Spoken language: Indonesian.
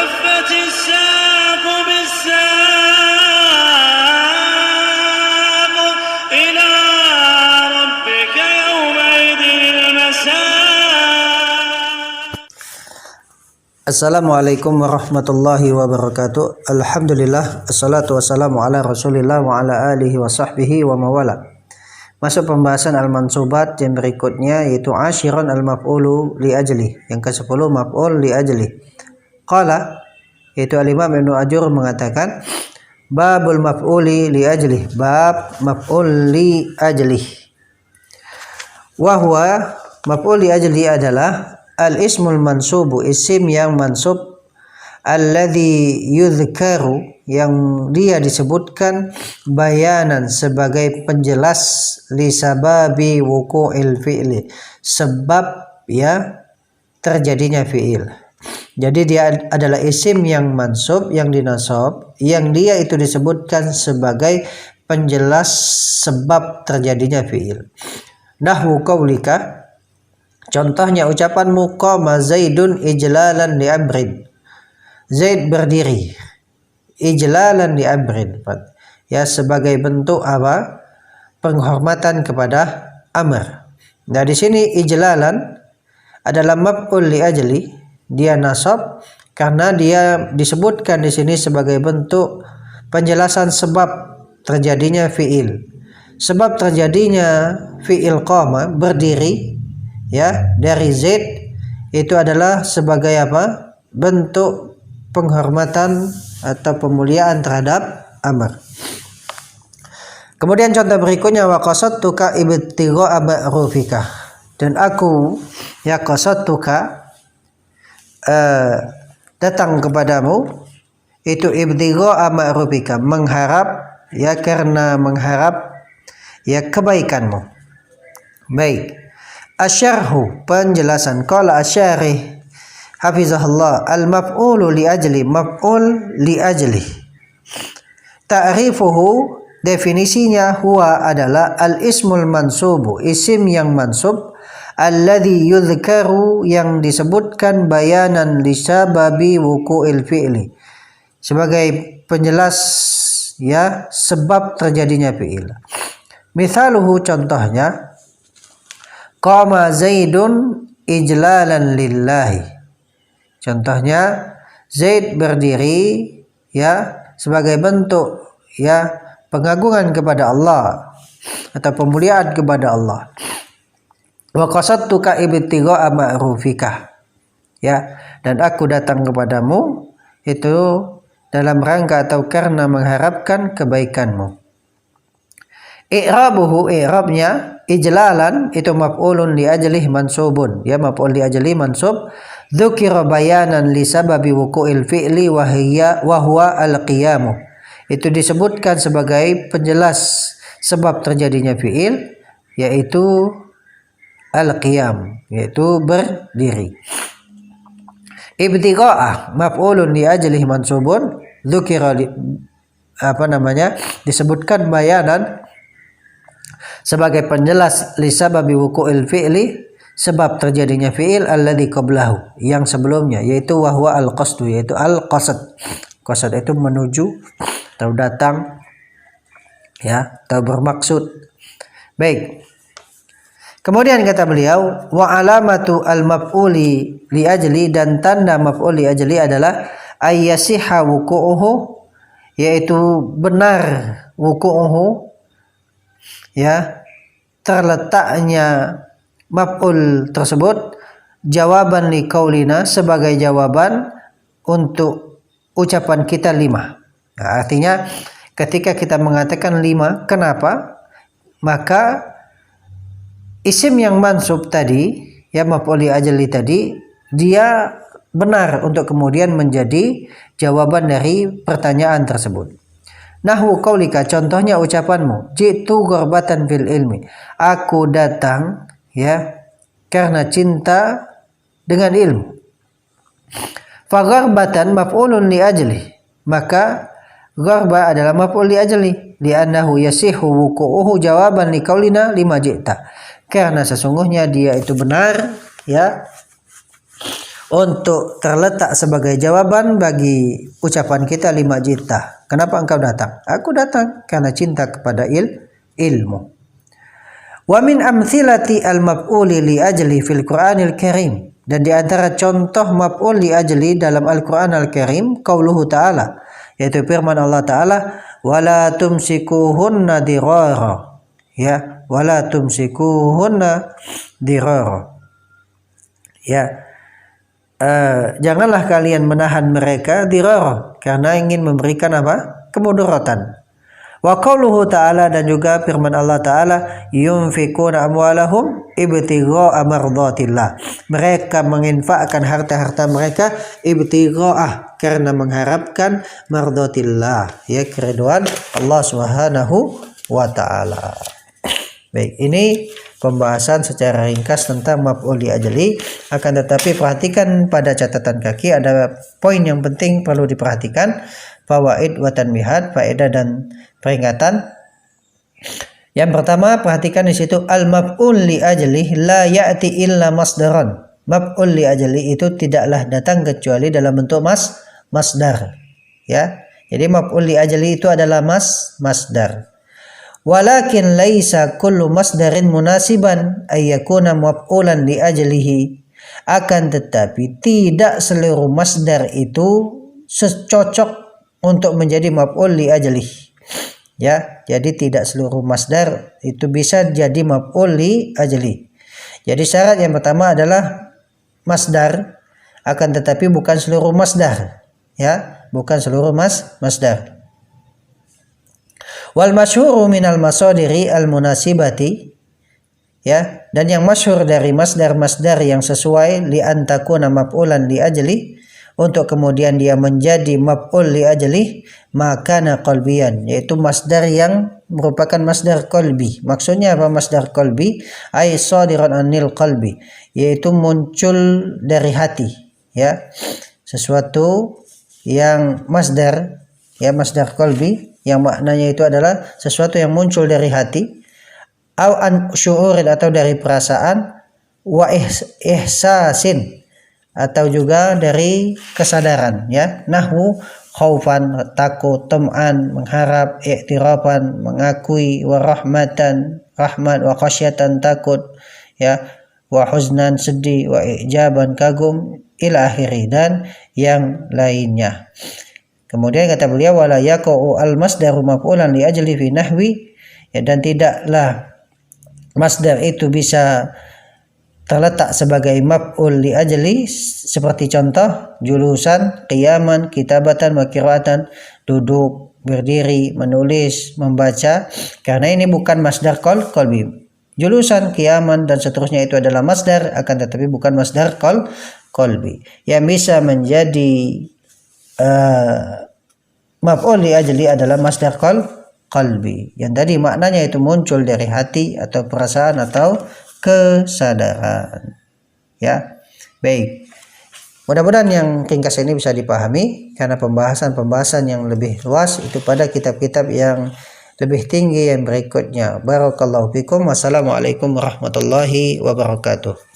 والتفت الساق بالساق إلى ربك يومئذ المساق. Assalamualaikum warahmatullahi wabarakatuh. Alhamdulillah, assalatu wassalamu ala rasulillah wa ala alihi wa sahbihi wa mawala. Masuk pembahasan al-mansubat yang berikutnya, yaitu asyiran al-maf'ulu li ajli. Yang ke-10 maf'ul li ajli. Qala, yaitu al-imam Ibnu Ajur mengatakan, babul maf'uli li ajli, bab maf'ul li ajli. Wa huwa maf'ul li ajli adalah al-ismul mansubu, isim yang mansub, alladhi yudhkaru, yang dia disebutkan, bayanan, sebagai penjelas, li sababi wuqu'il fi'li, sebab ya terjadinya fi'il. Jadi dia adalah isim yang mansub, yang dinasab, yang dia itu disebutkan sebagai penjelas sebab terjadinya fi'il. Nahwu qaulika, contohnya ucapanmu, qama Zaidun ijlalan li amrin, Zaid berdiri ijlalan li amrin, ya sebagai bentuk apa? Penghormatan kepada Amr. Nah di sini ijlalan adalah maf'ul li ajli, dia nasab karena dia disebutkan di sini sebagai bentuk penjelasan sebab terjadinya fi'il. Sebab terjadinya fi'il qama, berdiri, ya, dari Zaid itu adalah sebagai apa? Bentuk penghormatan atau pemuliaan terhadap Amr. Kemudian contoh berikutnya, wa qasadtuka ibtigha'a ma'rufika, dan aku ya qasadtuka datang kepadamu itu ibtigha'a ma'rufika, mengharap, ya karena mengharap ya kebaikanmu. Baik. Asyarhu, penjelasan. Qala asyarih hafizahullah, al-maf'ulu li ajli, maf'ul li ajli. Ta'rifuhu, definisinya, huwa adalah al-ismul mansubu, isim yang mansub, alladhi yudhkaru, yang disebutkan, bayanan li sababi wuqu'il fi'li, sebagai penjelas ya sebab terjadinya fi'il. Mithaluhu, contohnya, qama Zaidun ijlalan lillahi. Contohnya, Zaid berdiri ya sebagai bentuk ya pengagungan kepada Allah atau pemuliaan kepada Allah. Wa qasadtuka ibtigha'a ma'rufika, ya, dan aku datang kepadamu itu dalam rangka atau karena mengharapkan kebaikanmu. I'rabuhu, i'rabnya, ijlalan itu maf'ulun li ajlih mansubun, ya maf'ul li ajli mansub, dzukira bayanan li sababi wuqu'il fi'li wa huwa al-qiyamu, itu disebutkan sebagai penjelas sebab terjadinya fi'il, yaitu al-qiyam, yaitu berdiri. Ibtigha'ah maf'ulun li ajlih mansubun, dzukira disebutkan bayanan sebagai penjelas li sababi wuqu'il fi'li, sebab terjadinya fi'il, alladhi qablahu, yang sebelumnya, yaitu wahwa al-qasdu, yaitu al-qasad. Qasad itu menuju atau datang, ya, atau bermaksud. Baik. Kemudian kata beliau, wa alamatu al-maf'uli li ajli, dan tanda maf'ul li ajli adalah ayyasiha wuqu'uhu, yaitu benar wuqu'uhu, ya terletaknya maf'ul tersebut, jawaban li qaulina, sebagai jawaban untuk ucapan kita 5. Nah, artinya ketika kita mengatakan 5, kenapa? Maka isim yang mansub tadi, ya maf'ul li ajli tadi, dia benar untuk kemudian menjadi jawaban dari pertanyaan tersebut. Nahwu qaulika, contohnya ucapanmu, jitu ghurbatan fil ilmi, aku datang ya karena cinta dengan ilmu. Fa gharbatan maf'ulun li ajli, maka gharba adalah maf'ul li ajli, li'annahu yasihu wuqu'uhu jawaban li qaulina lima ji'ta, karena sesungguhnya dia itu benar, ya, untuk terletak sebagai jawaban bagi ucapan kita 5 juta. Kenapa engkau datang? Aku datang karena cinta kepada ilmu. Wa min amthilati al-maf'uli li ajli fil Qur'anil Karim. Dan di antara contoh maf'ul li ajli dalam Al-Qur'an Al-Karim qauluhu ta'ala, yaitu firman Allah Ta'ala, wala tumsikuhunna dirara. Ya, wala tumsikuhunna dirara. Ya. Janganlah kalian menahan mereka dirara karena ingin memberikan apa? Kemudaratan. Wa qauluhu ta'ala, dan juga firman Allah Ta'ala, yunfikuna amwalahum ibtigha'a mardatillah. Mereka menginfakkan harta-harta mereka ibtigha'ah, karena mengharapkan mardatillah, ya, keriduan Allah Subhanahu wa ta'ala. Baik, ini pembahasan secara ringkas tentang maf'ul li ajli. Akan tetapi perhatikan pada catatan kaki ada poin yang penting perlu diperhatikan. Fawaid wa tanbihat, faedah dan peringatan. Yang pertama, perhatikan di situ al-maf'ul li ajli la ya'ti illa masdaran. Maf'ul li ajli itu tidaklah datang kecuali dalam bentuk masdar. Ya. Jadi maf'ul li ajli itu adalah masdar. Walakin laisa kullu masdarin munasiban ayyakuna maf'ulan li ajlihi. Akan tetapi tidak seluruh masdar itu cocok untuk menjadi maf'ul li ajlihi. Ya, jadi tidak seluruh masdar itu bisa jadi maf'ul li ajli. Jadi syarat yang pertama adalah masdar, akan tetapi bukan seluruh masdar. Ya, bukan seluruh masdar. Wal masyhuru minal masadiri al munasibati, ya, dan yang masyhur dari masdar-masdar yang sesuai li antakuna maf'ulan li ajli, untuk kemudian dia menjadi maf'ul li ajli, makana qalbiyan, yaitu masdar yang merupakan masdar qalbi. Maksudnya apa masdar qalbi? Ay sadiran anil qalbi, yaitu muncul dari hati, ya. Sesuatu yang masdar, ya, masdar qalbi yang maknanya itu adalah sesuatu yang muncul dari hati, au an syuurin, atau dari perasaan, wa ihsasin, atau juga dari kesadaran, ya. Nahwu khaufan, takut, tam'an, mengharap, i'tirafan, mengakui, wa rahmatan, rahmat, wa khasyatan, takut, ya, wa huznan, sedih, wa ijaban, kagum, ila akhiri, dan yang lainnya. Kemudian kata beliau, wala yaqa'u al-masdaru maf'ulan li ajli fi nahwi, ya, dan tidaklah masdar itu bisa terletak sebagai maf'ul li ajli seperti contoh julusan, qiyaman, kitabatan, wa qira'atan, duduk, berdiri, menulis, membaca, karena ini bukan masdar qalbi. Julusan, qiyaman, dan seterusnya itu adalah masdar, akan tetapi bukan masdar qalbi. Yang bisa menjadi maf'ul li ajli adalah masdar qalbi, yang tadi maknanya itu muncul dari hati atau perasaan atau kesadaran, ya. Baik, mudah-mudahan yang ringkas ini bisa dipahami, karena pembahasan-pembahasan yang lebih luas itu pada kitab-kitab yang lebih tinggi yang berikutnya. Barakallahu fikum. Wassalamualaikum warahmatullahi wabarakatuh.